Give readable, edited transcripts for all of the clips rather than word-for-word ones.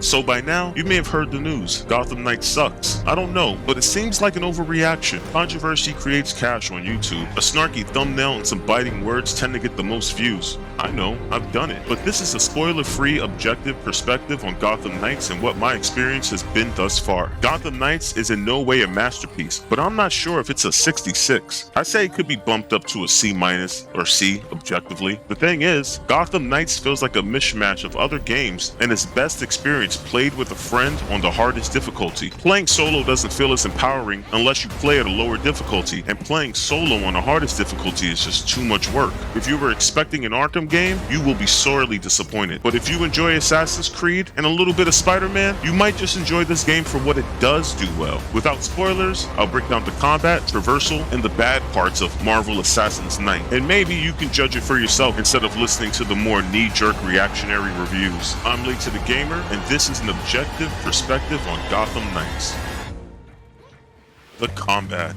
So by now, you may have heard the news. Gotham Knights sucks. I don't know, but it seems like an overreaction. Controversy creates cash on YouTube. A snarky thumbnail and some biting words tend to get the most views. I know, I've done it. But this is a spoiler-free, objective perspective on Gotham Knights and what my experience has been thus far. Gotham Knights is in no way a masterpiece, but I'm not sure if it's a 66. I say it could be bumped up to a C- or C, objectively. The thing is, Gotham Knights feels like a mishmash of other games and is best experienced played with a friend on the hardest difficulty. Playing solo doesn't feel as empowering unless you play at a lower difficulty, and playing solo on the hardest difficulty is just too much work. If you were expecting an Arkham game, you will be sorely disappointed. But if you enjoy Assassin's Creed and a little bit of Spider-Man, you might just enjoy this game for what it does do well. Without spoilers, I'll break down the combat, traversal, and the bad parts of Marvel Assassin's Knight. And maybe you can judge it for yourself instead of listening to the more knee-jerk reactionary reviews. I'm Late to the Gamer, and this is an objective perspective on Gotham Knights. The combat.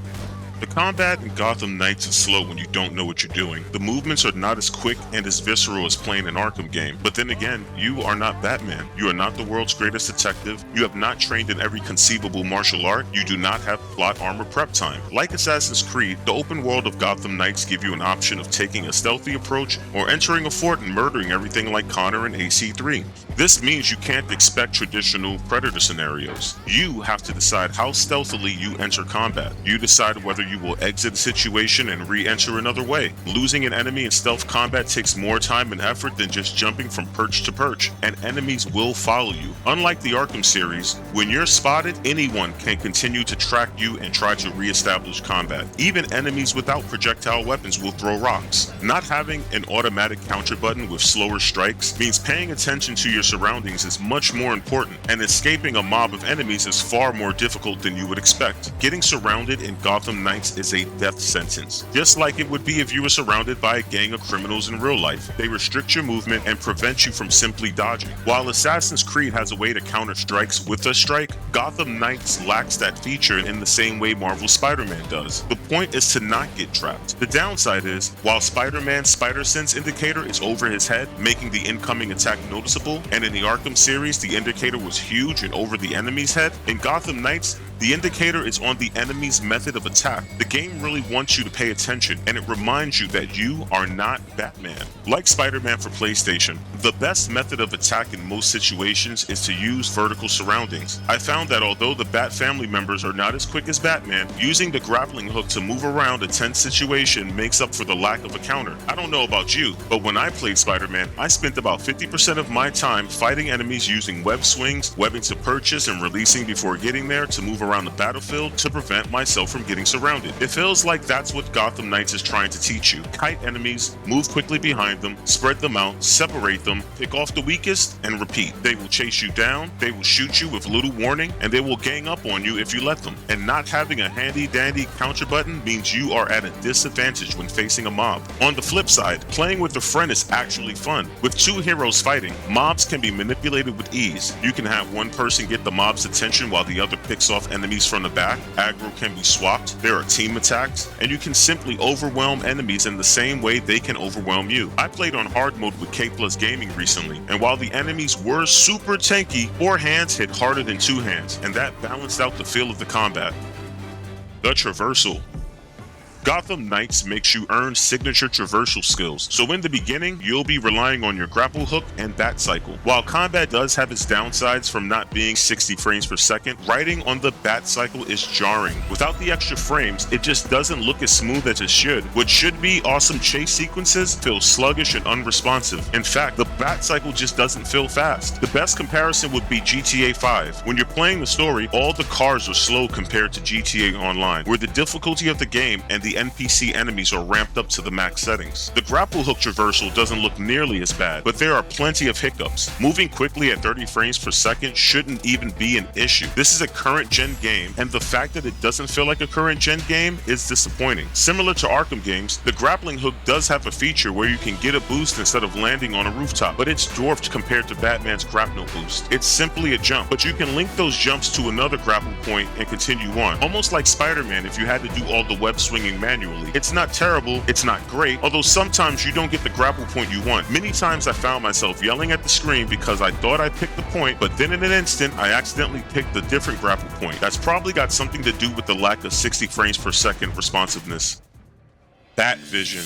The combat in Gotham Knights is slow when you don't know what you're doing. The movements are not as quick and as visceral as playing an Arkham game. But then again, you are not Batman. You are not the world's greatest detective. You have not trained in every conceivable martial art. You do not have plot armor prep time. Like Assassin's Creed, the open world of Gotham Knights give you an option of taking a stealthy approach or entering a fort and murdering everything like Connor in AC3. This means you can't expect traditional Predator scenarios. You have to decide how stealthily you enter combat. You decide whether you will exit a situation and re-enter another way. Losing an enemy in stealth combat takes more time and effort than just jumping from perch to perch, and enemies will follow you. Unlike the Arkham series, when you're spotted, anyone can continue to track you and try to re-establish combat. Even enemies without projectile weapons will throw rocks. Not having an automatic counter button with slower strikes means paying attention to your surroundings is much more important, and escaping a mob of enemies is far more difficult than you would expect. Getting surrounded in Gotham Knights is a death sentence, just like it would be if you were surrounded by a gang of criminals in real life. They restrict your movement and prevent you from simply dodging. While Assassin's Creed has a way to counter strikes with a strike, Gotham Knights lacks that feature in the same way Marvel's Spider-Man does. The point is to not get trapped. The downside is, while Spider-Man's Spider Sense indicator is over his head, making the incoming attack noticeable, and in the Arkham series the indicator was huge and over the enemy's head, in Gotham Knights the indicator is on the enemy's method of attack. The game really wants you to pay attention, and it reminds you that you are not Batman. Like Spider-Man for PlayStation, the best method of attack in most situations is to use vertical surroundings. I found that although the Bat family members are not as quick as Batman, using the grappling hook to move around a tense situation makes up for the lack of a counter. I don't know about you, but when I played Spider-Man, I spent about 50% of my time fighting enemies using web swings, webbing to purchase and releasing before getting there to move around the battlefield to prevent myself from getting surrounded. It feels like that's what Gotham Knights is trying to teach you. Kite enemies, move quickly behind them, spread them out, separate them, pick off the weakest, and repeat. They will chase you down, they will shoot you with little warning, and they will gang up on you if you let them. And not having a handy-dandy counter button means you are at a disadvantage when facing a mob. On the flip side, playing with a friend is actually fun. With two heroes fighting, mobs can be manipulated with ease. You can have one person get the mob's attention while the other picks off enemies from the back. Aggro can be swapped. There are team attacks, and you can simply overwhelm enemies in the same way they can overwhelm you. I played on hard mode with K+ Gaming recently, and while the enemies were super tanky, 4 hands hit harder than 2 hands, and that balanced out the feel of the combat. The Traversal. Gotham Knights makes you earn signature traversal skills, so in the beginning, you'll be relying on your grapple hook and batcycle. While combat does have its downsides from not being 60 frames per second, riding on the batcycle is jarring. Without the extra frames, it just doesn't look as smooth as it should. What should be awesome chase sequences feel sluggish and unresponsive. In fact, the batcycle just doesn't feel fast. The best comparison would be GTA 5. When you're playing the story, all the cars are slow compared to GTA Online, where the difficulty of the game and the NPC enemies are ramped up to the max settings. The grapple hook traversal doesn't look nearly as bad, but there are plenty of hiccups. Moving quickly at 30 frames per second shouldn't even be an issue. This is a current gen game, and the fact that it doesn't feel like a current gen game is disappointing. Similar to Arkham games, the grappling hook does have a feature where you can get a boost instead of landing on a rooftop, but it's dwarfed compared to Batman's grapnel boost. It's simply a jump, but you can link those jumps to another grapple point and continue on. Almost like Spider-Man if you had to do all the web swinging manually. It's not terrible, it's not great, although sometimes you don't get the grapple point you want. Many times I found myself yelling at the screen because I thought I picked the point, but then in an instant I accidentally picked a different grapple point. That's probably got something to do with the lack of 60 frames per second responsiveness. Bat vision.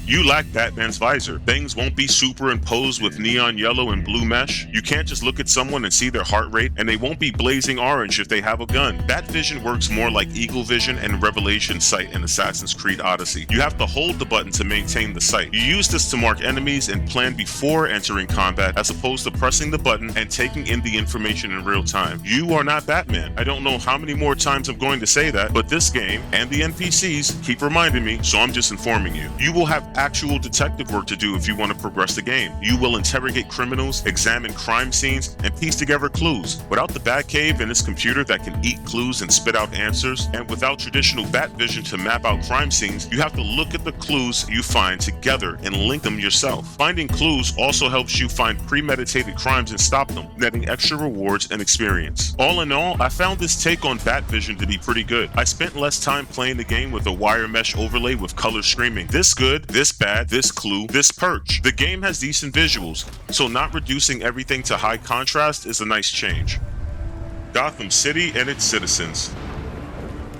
You lack Batman's visor. Things won't be superimposed with neon yellow and blue mesh. You can't just look at someone and see their heart rate, and they won't be blazing orange if they have a gun. Bat vision works more like Eagle Vision and Revelation Sight in Assassin's Creed Odyssey. You have to hold the button to maintain the sight. You use this to mark enemies and plan before entering combat, as opposed to pressing the button and taking in the information in real time. You are not Batman. I don't know how many more times I'm going to say that, but this game and the NPCs keep reminding me, so I'm just informing you. You will have actual detective work to do if you want to progress the game. You will interrogate criminals, examine crime scenes, and piece together clues. Without the Batcave and its computer that can eat clues and spit out answers, and without traditional bat vision to map out crime scenes, you have to look at the clues you find together and link them yourself. Finding clues also helps you find premeditated crimes and stop them, netting extra rewards and experience. All in all, I found this take on bat vision to be pretty good. I spent less time playing the game with a wire mesh overlay with color screaming. This good, this bad, this clue, this perch. The game has decent visuals, so not reducing everything to high contrast is a nice change. Gotham City and its citizens.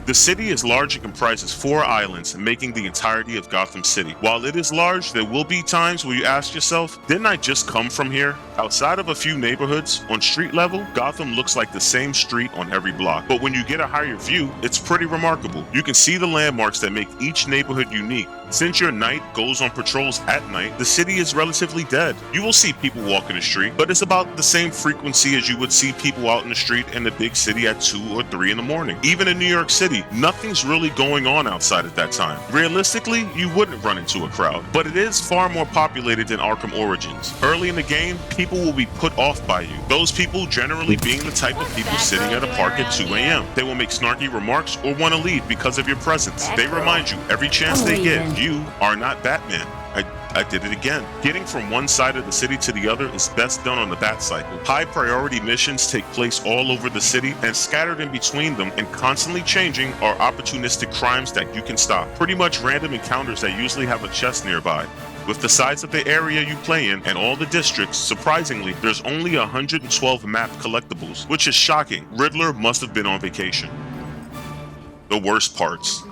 The city is large and comprises 4 islands, making the entirety of Gotham City. While it is large, there will be times where you ask yourself, didn't I just come from here? Outside of a few neighborhoods, on street level, Gotham looks like the same street on every block. But when you get a higher view, it's pretty remarkable. You can see the landmarks that make each neighborhood unique. Since your knight goes on patrols at night, the city is relatively dead. You will see people walking the street, but it's about the same frequency as you would see people out in the street in the big city at 2 or 3 in the morning. Even in New York City, nothing's really going on outside at that time. Realistically, you wouldn't run into a crowd, but it is far more populated than Arkham Origins. Early in the game, people will be put off by you. Those people generally being the type of people sitting at a park at 2 a.m. They will make snarky remarks or want to leave because of your presence. They remind you every chance they get, you are not Batman. I did it again. Getting from one side of the city to the other is best done on the Batcycle. High priority missions take place all over the city, and scattered in between them and constantly changing are opportunistic crimes that you can stop. Pretty much random encounters that usually have a chest nearby. With the size of the area you play in and all the districts, surprisingly, there's only 112 map collectibles, which is shocking. Riddler must have been on vacation. The worst parts.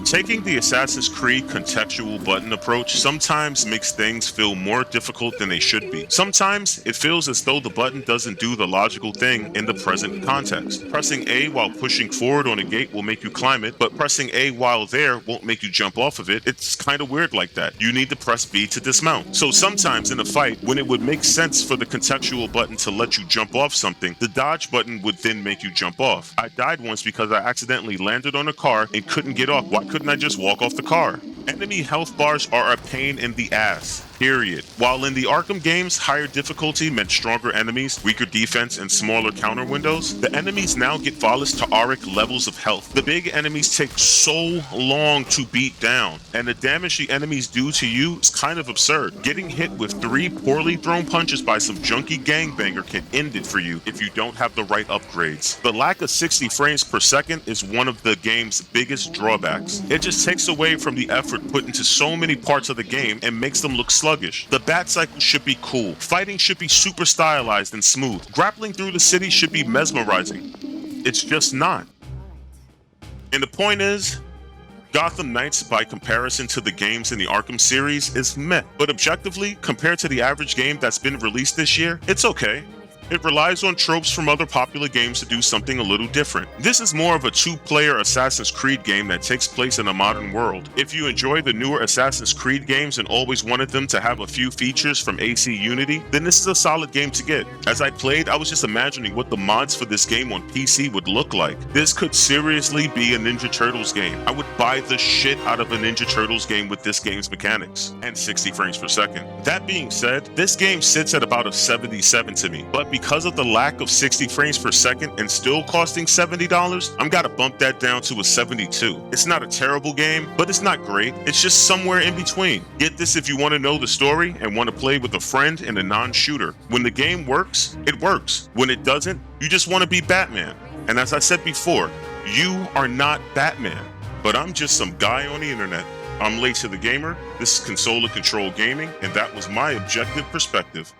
Taking the Assassin's Creed contextual button approach sometimes makes things feel more difficult than they should be. Sometimes it feels as though the button doesn't do the logical thing in the present context. Pressing A while pushing forward on a gate will make you climb it, but pressing A while there won't make you jump off of it. It's kind of weird like that. You need to press B to dismount. So sometimes in a fight, when it would make sense for the contextual button to let you jump off something, the dodge button would then make you jump off. I died once because I accidentally landed on a car and couldn't get off. Why couldn't I just walk off the car? Enemy health bars are a pain in the ass. Period. While in the Arkham games, higher difficulty meant stronger enemies, weaker defense, and smaller counter windows, the enemies now get Valis to Auric levels of health. The big enemies take so long to beat down, and the damage the enemies do to you is kind of absurd. Getting hit with 3 poorly thrown punches by some junky gangbanger can end it for you if you don't have the right upgrades. The lack of 60 frames per second is one of the game's biggest drawbacks. It just takes away from the effort put into so many parts of the game and makes them look sluggish. The Batcycle should be cool. Fighting should be super stylized and smooth. Grappling through the city should be mesmerizing. It's just not. And the point is, Gotham Knights, by comparison to the games in the Arkham series, is meh. But objectively, compared to the average game that's been released this year, it's okay. It relies on tropes from other popular games to do something a little different. This is more of a 2-player Assassin's Creed game that takes place in a modern world. If you enjoy the newer Assassin's Creed games and always wanted them to have a few features from AC Unity, then this is a solid game to get. As I played, I was just imagining what the mods for this game on PC would look like. This could seriously be a Ninja Turtles game. I would buy the shit out of a Ninja Turtles game with this game's mechanics and 60 frames per second. That being said, this game sits at about a 77 to me, but because of the lack of 60 frames per second and still costing $70, I'm gotta bump that down to a 72. It's not a terrible game, but it's not great. It's just somewhere in between. Get this if you want to know the story and want to play with a friend in a non-shooter. When the game works, it works. When it doesn't, you just want to be Batman. And as I said before, you are not Batman. But I'm just some guy on the internet. I'm Lace the Gamer, this is Consola Control Gaming, and that was my objective perspective.